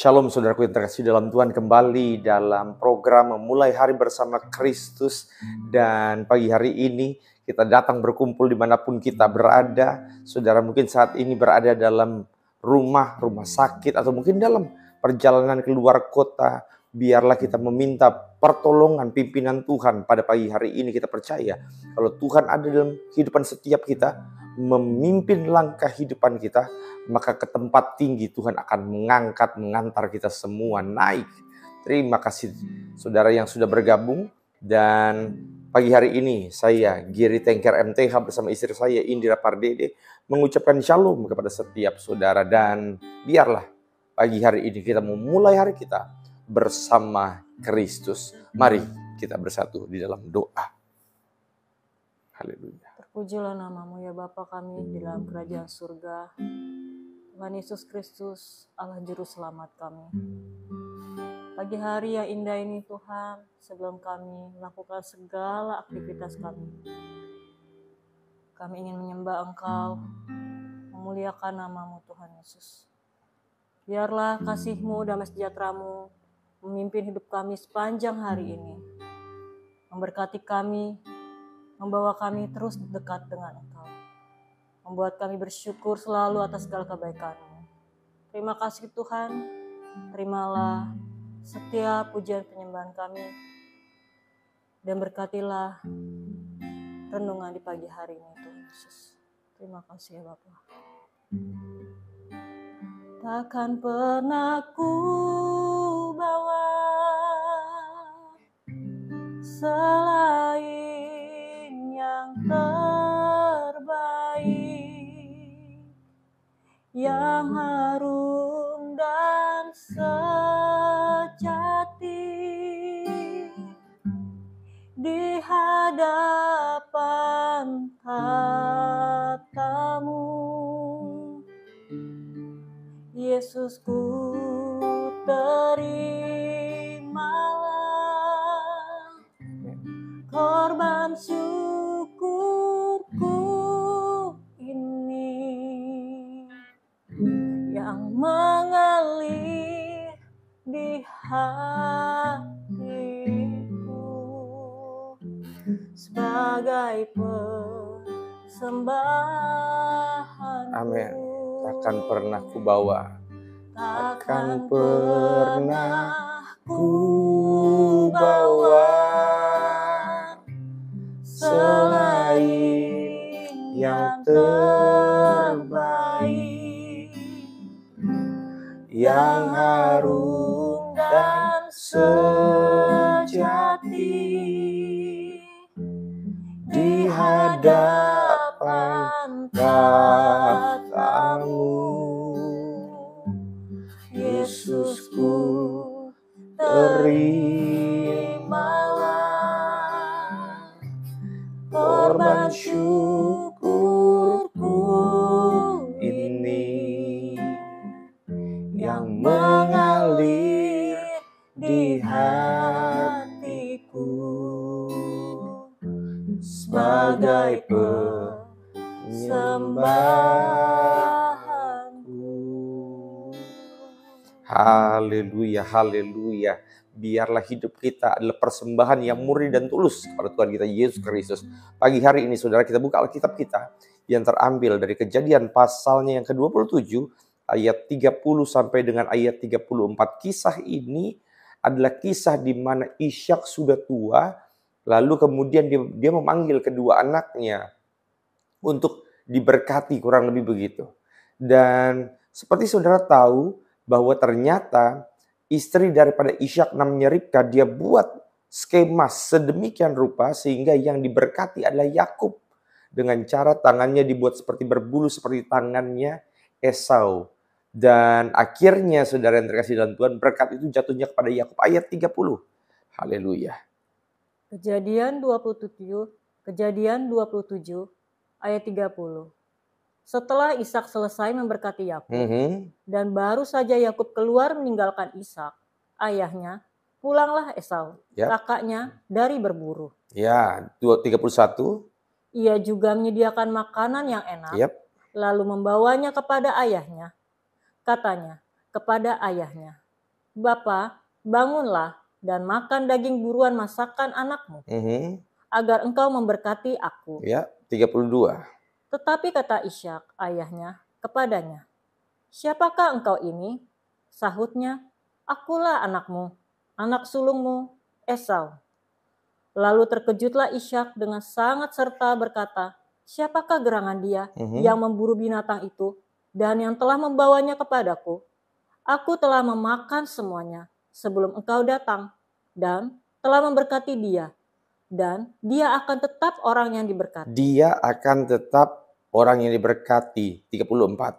Shalom saudaraku yang terkasih dalam Tuhan, kembali dalam program Memulai Hari Bersama Kristus. Dan pagi hari ini kita datang berkumpul dimanapun kita berada. Saudara mungkin saat ini berada dalam rumah sakit, atau mungkin dalam perjalanan keluar kota. Biarlah kita meminta pertolongan pimpinan Tuhan pada pagi hari ini. Kita percaya kalau Tuhan ada dalam kehidupan setiap kita, memimpin langkah kehidupan kita, maka ke tempat tinggi Tuhan akan mengantar kita semua naik. Terima kasih saudara yang sudah bergabung. Dan pagi hari ini saya Giri Tengker MTH bersama istri saya Indira Pardede mengucapkan shalom kepada setiap saudara. Dan biarlah pagi hari ini kita memulai hari kita bersama Kristus. Mari kita bersatu di dalam doa. Haleluya. Terpujilah namamu ya Bapa kami di dalam kerajaan surga. Tuhan Yesus Kristus, Allah Juru Selamat kami. Pagi hari yang indah ini Tuhan, sebelum kami melakukan segala aktivitas kami ingin menyembah Engkau, memuliakan namamu Tuhan Yesus. Biarlah kasih-Mu, damai sejahtera-Mu memimpin hidup kami sepanjang hari ini. Memberkati kami, membawa kami terus dekat dengan Engkau. Membuat kami bersyukur selalu atas segala kebaikan-Mu. Terima kasih Tuhan, terimalah setiap pujian penyembahan kami. Dan berkatilah renungan di pagi hari ini Tuhan Yesus. Terima kasih ya Bapa. Takkan pernah ku bawa selain yang terbaik, yang harum dan sejati di hadapan tatamu. Yesusku, terimalah korban syukurku ini yang mengalir di hatiku sebagai persembahan. Amin. Takkan pernah ku bawa, takkan pernah ku bawa selain yang terbaik, yang harum dan sejati di hadapan tatamu. Yesusku, terimalah korban syukurku ini yang mengalir di hatiku sebagai persembahanku. Haleluya, haleluya. Biarlah hidup kita adalah persembahan yang murni dan tulus kepada Tuhan kita Yesus Kristus. Pagi hari ini saudara, kita buka Alkitab kita yang terambil dari Kejadian pasalnya yang ke-27 ayat 30 sampai dengan ayat 34. Kisah ini adalah kisah di mana Ishak sudah tua, lalu kemudian dia memanggil kedua anaknya untuk diberkati, kurang lebih begitu. Dan seperti saudara tahu bahwa ternyata istri daripada Ishak namanya Ribka, dia buat skema sedemikian rupa sehingga yang diberkati adalah Yakub, dengan cara tangannya dibuat seperti berbulu seperti tangannya Esau. Dan akhirnya saudara yang terkasih dalam Tuhan, berkat itu jatuhnya kepada Yakub. Ayat 30. Haleluya. Kejadian 27 ayat 30. Setelah Ishak selesai memberkati Yakub, dan baru saja Yakub keluar meninggalkan Ishak, ayahnya, pulanglah Esau, kakaknya, dari berburu. Ya, 31. Ia juga menyediakan makanan yang enak, lalu membawanya kepada ayahnya. Katanya kepada ayahnya, Bapa, bangunlah dan makan daging buruan masakan anakmu, agar engkau memberkati aku. Ya, 32. Tetapi kata Ishak ayahnya kepadanya, siapakah engkau ini? Sahutnya, akulah anakmu, anak sulungmu, Esau. Lalu terkejutlah Ishak dengan sangat serta berkata, siapakah gerangan dia yang memburu binatang itu dan yang telah membawanya kepadaku? Aku telah memakan semuanya sebelum engkau datang dan telah memberkati dia. Dan dia akan tetap orang yang diberkati. Dia akan tetap orang yang diberkati. 34.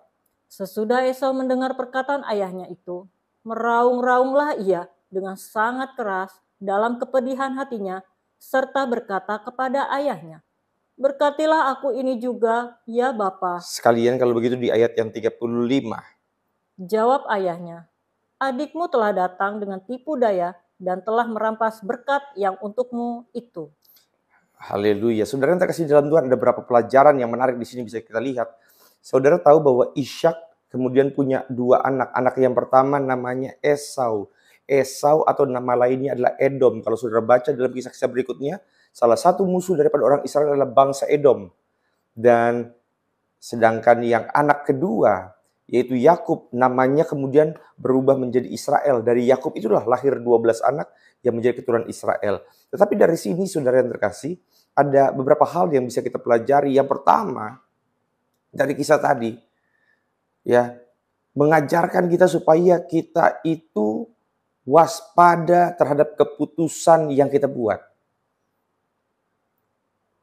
Sesudah Esau mendengar perkataan ayahnya itu, meraung-raunglah ia dengan sangat keras dalam kepedihan hatinya, serta berkata kepada ayahnya, berkatilah aku ini juga, ya Bapa. Sekalian kalau begitu di ayat yang 35. Jawab ayahnya, adikmu telah datang dengan tipu daya dan telah merampas berkat yang untukmu itu. Haleluya. Saudara yang terkasih dalam Tuhan, ada beberapa pelajaran yang menarik di sini bisa kita lihat. Saudara tahu bahwa Ishak kemudian punya dua anak. Anak yang pertama namanya Esau. Esau atau nama lainnya adalah Edom. Kalau saudara baca dalam kisah-kisah berikutnya, salah satu musuh daripada orang Israel adalah bangsa Edom. Dan sedangkan yang anak kedua, yaitu Yakub, namanya kemudian berubah menjadi Israel. Dari Yakub itulah lahir 12 anak yang menjadi keturunan Israel. Tetapi dari sini saudara yang terkasih, ada beberapa hal yang bisa kita pelajari. Yang pertama, dari kisah tadi, ya, mengajarkan kita supaya kita itu waspada terhadap keputusan yang kita buat.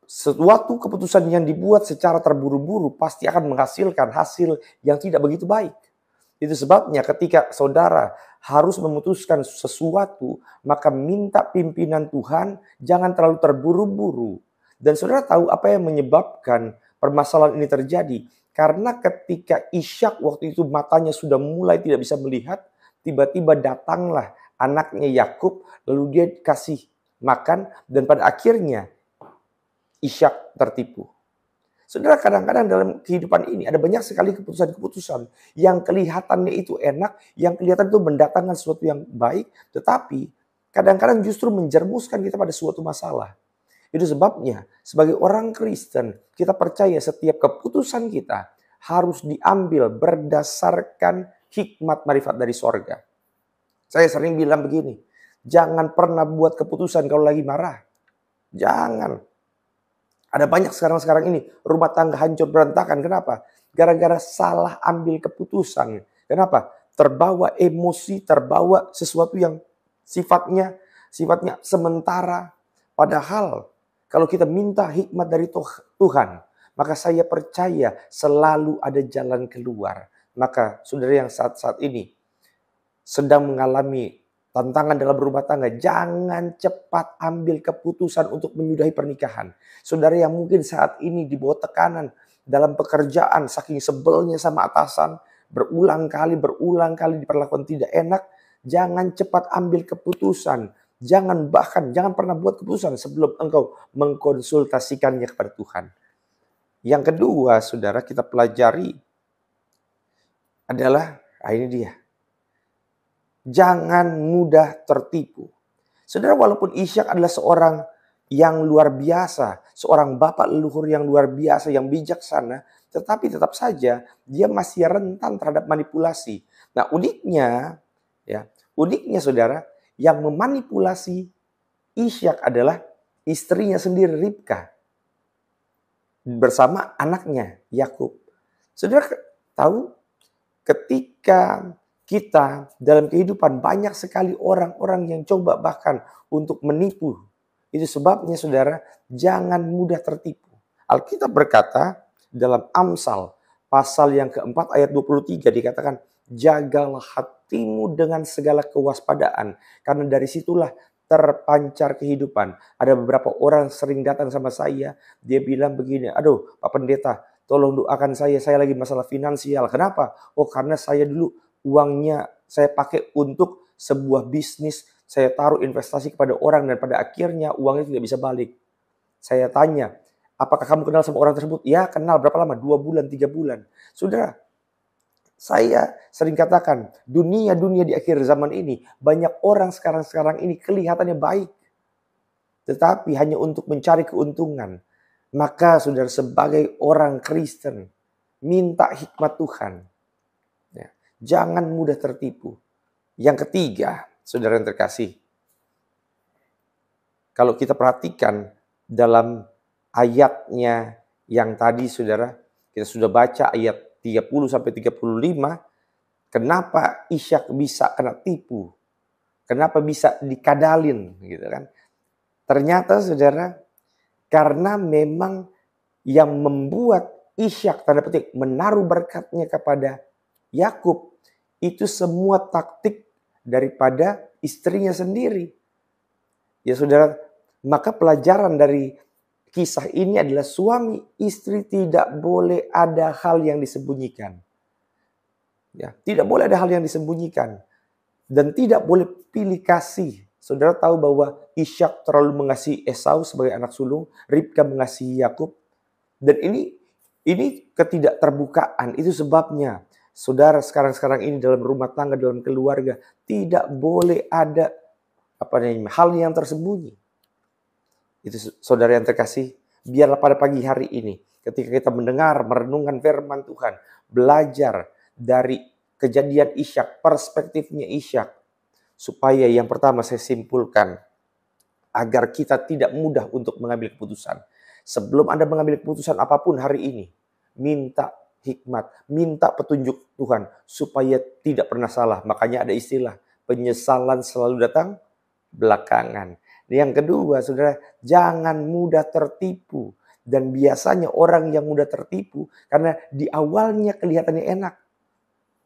Suatu keputusan yang dibuat secara terburu-buru pasti akan menghasilkan hasil yang tidak begitu baik. Itu sebabnya ketika saudara harus memutuskan sesuatu, maka minta pimpinan Tuhan, jangan terlalu terburu-buru. Dan saudara tahu apa yang menyebabkan permasalahan ini terjadi? Karena ketika Ishak waktu itu matanya sudah mulai tidak bisa melihat, tiba-tiba datanglah anaknya Yakub, lalu dia kasih makan, dan pada akhirnya Ishak tertipu. Saudara, kadang-kadang dalam kehidupan ini ada banyak sekali keputusan-keputusan yang kelihatannya itu enak, yang kelihatan itu mendatangkan sesuatu yang baik, tetapi kadang-kadang justru menjermuskan kita pada suatu masalah. Itu sebabnya sebagai orang Kristen kita percaya setiap keputusan kita harus diambil berdasarkan hikmat marifat dari sorga. Saya sering bilang begini, jangan pernah buat keputusan kalau lagi marah. Jangan. Ada banyak sekarang ini rumah tangga hancur berantakan. Kenapa? Gara-gara salah ambil keputusan. Kenapa? Terbawa emosi, terbawa sesuatu yang sifatnya sementara. Padahal kalau kita minta hikmat dari Tuhan, maka saya percaya selalu ada jalan keluar. Maka saudara yang saat ini sedang mengalami tantangan dalam rumah tangga, jangan cepat ambil keputusan untuk menyudahi pernikahan. Saudara yang mungkin saat ini di bawah tekanan dalam pekerjaan, saking sebelnya sama atasan, berulang kali diperlakukan tidak enak, jangan cepat ambil keputusan. Jangan pernah buat keputusan sebelum engkau mengkonsultasikannya kepada Tuhan. Yang kedua, saudara, kita pelajari adalah, ini dia. Jangan mudah tertipu. Saudara, walaupun Ishak adalah seorang yang luar biasa, seorang bapak leluhur yang luar biasa, yang bijaksana, tetapi tetap saja dia masih rentan terhadap manipulasi. Nah, uniknya saudara, yang memanipulasi Ishak adalah istrinya sendiri, Ribka, bersama anaknya Yakub. Saudara tahu, ketika kita dalam kehidupan banyak sekali orang-orang yang coba bahkan untuk menipu. Itu sebabnya saudara, jangan mudah tertipu. Alkitab berkata dalam Amsal pasal yang keempat ayat 23 dikatakan, jagalah hatimu dengan segala kewaspadaan, karena dari situlah terpancar kehidupan. Ada beberapa orang sering datang sama saya, dia bilang begini, aduh Pak Pendeta, tolong doakan saya lagi masalah finansial. Kenapa? Oh, karena saya dulu uangnya saya pakai untuk sebuah bisnis, saya taruh investasi kepada orang dan pada akhirnya uangnya tidak bisa balik. Saya tanya, apakah kamu kenal sama orang tersebut? Ya, kenal. Berapa lama? 2 bulan, 3 bulan. Saudara, Saya sering katakan, dunia di akhir zaman ini, banyak orang sekarang ini kelihatannya baik, tetapi hanya untuk mencari keuntungan. Maka saudara, sebagai orang Kristen, minta hikmat Tuhan. Ya, jangan mudah tertipu. Yang ketiga, saudara yang terkasih, kalau kita perhatikan dalam ayatnya yang tadi saudara, kita sudah baca ayat 30-35, kenapa Ishak bisa kena tipu? Kenapa bisa dikadalin gitu kan? Ternyata saudara, karena memang yang membuat Ishak tanda petik menaruh berkatnya kepada Yakub itu semua taktik daripada istrinya sendiri. Ya saudara, maka pelajaran dari kisah ini adalah suami istri tidak boleh ada hal yang disembunyikan. Ya, tidak boleh ada hal yang disembunyikan. Dan tidak boleh pilih kasih. Saudara tahu bahwa Ishak terlalu mengasihi Esau sebagai anak sulung, Ribka mengasihi Yakub. Dan ini ketidakterbukaan, itu sebabnya saudara sekarang ini dalam rumah tangga, dalam keluarga tidak boleh ada hal yang tersembunyi. Itu saudara yang terkasih, biarlah pada pagi hari ini ketika kita mendengar merenungkan firman Tuhan, belajar dari kejadian Ishak, perspektifnya Ishak, supaya yang pertama saya simpulkan, agar kita tidak mudah untuk mengambil keputusan. Sebelum Anda mengambil keputusan apapun hari ini, minta hikmat, minta petunjuk Tuhan supaya tidak pernah salah. Makanya ada istilah, penyesalan selalu datang belakangan. Yang kedua, saudara, jangan mudah tertipu. Dan biasanya orang yang mudah tertipu karena di awalnya kelihatannya enak.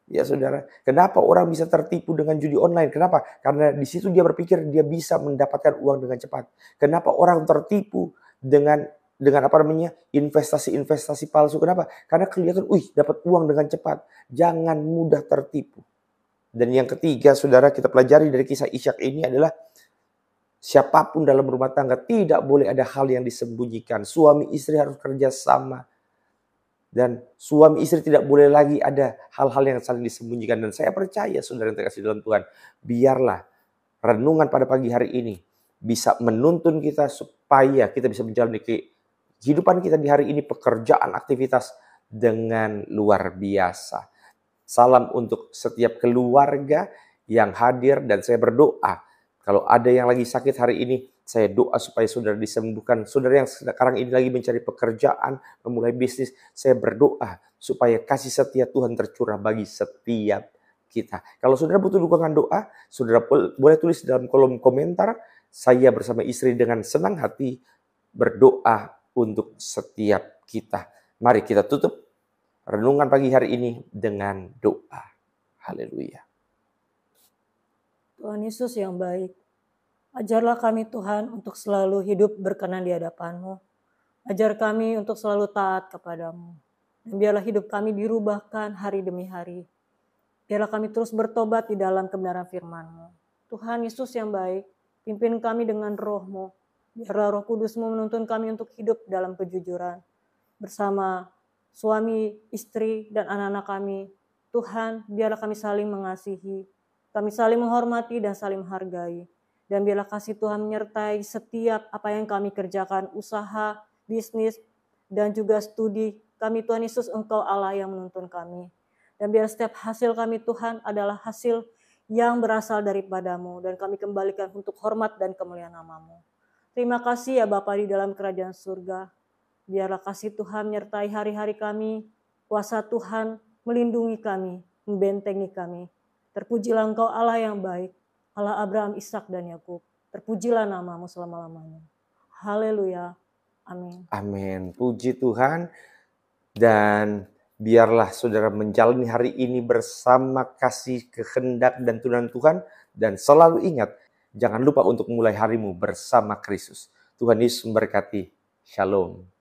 Ya saudara, kenapa orang bisa tertipu dengan judi online? Kenapa? Karena di situ dia berpikir dia bisa mendapatkan uang dengan cepat. Kenapa orang tertipu dengan investasi palsu? Kenapa? Karena kelihatan, dapat uang dengan cepat. Jangan mudah tertipu. Dan yang ketiga, saudara, kita pelajari dari kisah Ishak ini adalah siapapun dalam rumah tangga tidak boleh ada hal yang disembunyikan. Suami istri harus kerja sama. Dan suami istri tidak boleh lagi ada hal-hal yang saling disembunyikan. Dan saya percaya saudara yang terkasih dalam Tuhan, biarlah renungan pada pagi hari ini bisa menuntun kita supaya kita bisa menjalani kehidupan kita di hari ini, pekerjaan, aktivitas dengan luar biasa. Salam untuk setiap keluarga yang hadir dan saya berdoa. Kalau ada yang lagi sakit hari ini, saya doa supaya saudara disembuhkan. Saudara yang sekarang ini lagi mencari pekerjaan, memulai bisnis, saya berdoa supaya kasih setia Tuhan tercurah bagi setiap kita. Kalau saudara butuh dukungan doa, saudara boleh tulis dalam kolom komentar. Saya bersama istri dengan senang hati berdoa untuk setiap kita. Mari kita tutup renungan pagi hari ini dengan doa. Haleluya. Tuhan Yesus yang baik, ajarlah kami Tuhan untuk selalu hidup berkenan di hadapan-Mu. Ajar kami untuk selalu taat kepadamu. Dan biarlah hidup kami dirubahkan hari demi hari. Biarlah kami terus bertobat di dalam kebenaran firman-Mu. Tuhan Yesus yang baik, pimpin kami dengan Roh-Mu. Biarlah Roh Kudus-Mu menuntun kami untuk hidup dalam kejujuran. Bersama suami, istri, dan anak-anak kami. Tuhan, biarlah kami saling mengasihi. Kami saling menghormati dan saling menghargai. Dan biarlah kasih Tuhan menyertai setiap apa yang kami kerjakan, usaha, bisnis, dan juga studi. Kami Tuhan Yesus, Engkau Allah yang menuntun kami. Dan biar setiap hasil kami Tuhan adalah hasil yang berasal daripada-Mu. Dan kami kembalikan untuk hormat dan kemuliaan nama-Mu. Terima kasih ya Bapa di dalam kerajaan surga. Biarlah kasih Tuhan menyertai hari-hari kami. Kuasa Tuhan melindungi kami, membentengi kami. Terpujilah Engkau Allah yang baik, Allah Abraham, Ishak, dan Yakub. Terpujilah nama-Mu selama-lamanya. Haleluya. Amin. Amin. Puji Tuhan. Dan biarlah saudara menjalani hari ini bersama kasih, kehendak, dan tuntunan Tuhan. Dan selalu ingat, jangan lupa untuk mulai harimu bersama Kristus. Tuhan Yesus memberkati. Shalom.